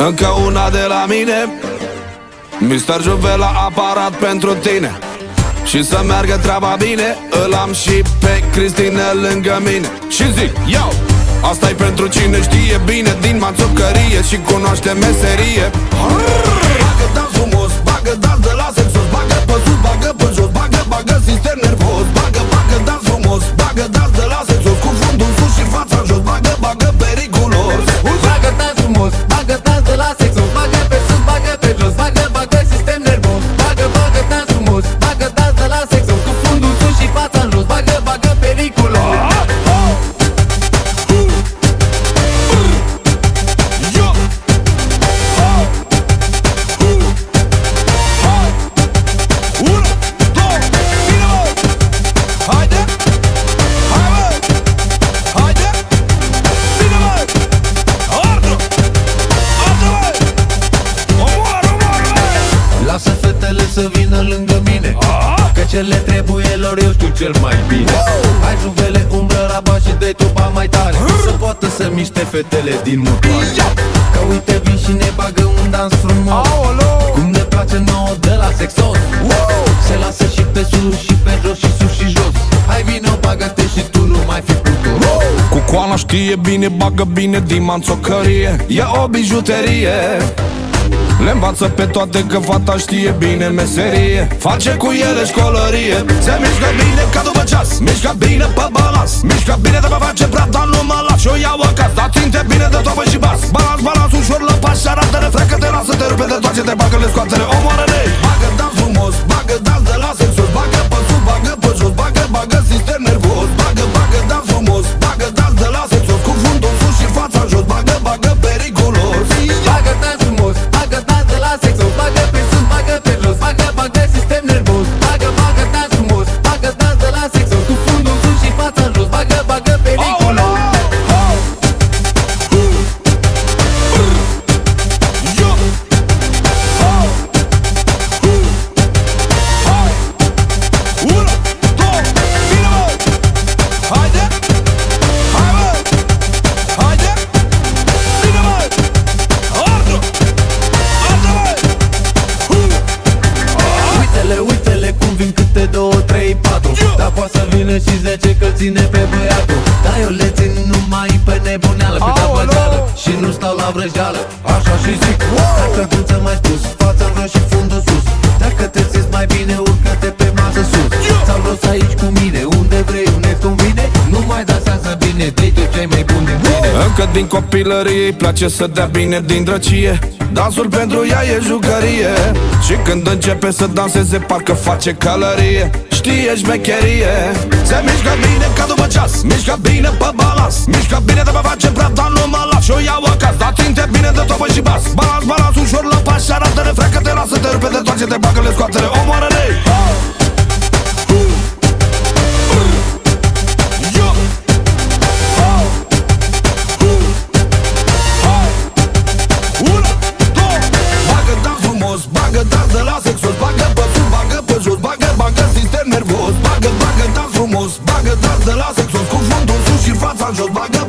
Încă una de la mine, Mr. Juvela, aparat pentru tine. Și să meargă treaba bine, îl am și pe Cristina lângă mine. Și zic, yo, asta-i pentru cine știe bine din mațocărie și cunoaște meserie. Bagă dans frumos, bagă dans de la sexos, bagă pe sus, bagă pe jos, bagă sistem nervos. Bagă dans frumos, bagă dans de la sexos, cu fundul sus și fața jos, bagă periculos. Bagă dans frumos, bagă dans de la sexos, bagă pe sus, bagă pe jos, bagă sistem nervos. Bagă dans frumos, bagă dans de la sexos, cu fundul sus și fața în jos, bagă periculos. Lasă fetele să vină lângă mine, că ce le trebuie lor eu știu cel mai bine. Hai Juvele, umblă raba și dă-i tuba mai tare, să poată să miște fetele din motoare. Că uite vin și ne bagă un dans frumos, cum ne place nouă de la sexos. Se lasă și pe sus și pe jos și sus și jos. Hai vino, bagă-te și tu, nu mai fi puturos. Cu coana știe bine, bagă bine din manțocărie. E o bijuterie, le învață pe toate că fata știe bine meserie. Face cu ele școlărie. Se mișcă bine ca după ceas, mișcă bine pe balans, mișcă bine de pe face prea, dar nu mă las și o iau acasă. Dar ținte bine de toapă și bas, balans ușor la pas și arată-le, frecă-te, lasă-te, rupe de toate, te bagă-le, scoate-le, omoară-le. Bagă dans frumos, bagă dans de la sexos, bagă pe sus, bagă pe jos, bagă sistem nervos. Bagă dans frumos, bagă dans de la sexos, cu fundul sus și fața jos, bagă periculos. Bagă dans frumos, bagă dans de la sexos, bagă pe sus, bagă pe jos, bagă sistem nervos. Bagă dans frumos, bagă dans de la sexos, cu fundul sus și fața în jos, bagă periculos. Uite-le cum vin câte 2, 3, 4. Dar poate să vină și 10 că ține pe băiatul. Dar eu le țin numai pe nebuneală, pe tabăgeală și nu stau la vrăjeală. Așa și zic, dacă duță mai spus, fața în jos și fundul sus. Dacă te simți mai bine, urcă-te pe masă sus. Sau los aici cu mine, unde vrei, unde-ți convine. Nu mai dansează bine, dă-i tu cei mai buni din tine. Încă din copilărie îi place să dea bine din drăcie. Dansul pentru ea e jucărie și când începe să danseze parcă face călărie. Știe șmecherie. Se mișcă bine ca după ceas, mișcă bine pe balans, mișcă bine de pe face prea, dar nu mă las și o iau acasă. Dar ținte bine de topă și bas, balans ușor la pas și arată-le, frecă-te, lasă-te, rupe de toate, te bagă-le, scoate-le, omoară-le. Bagă dans de la sexos, bagă pe sus, bagă pe jos, bagă sistem nervos. Bagă dans frumos, bagă dans de la sexos, cu fundul sus și fața în jos, bagă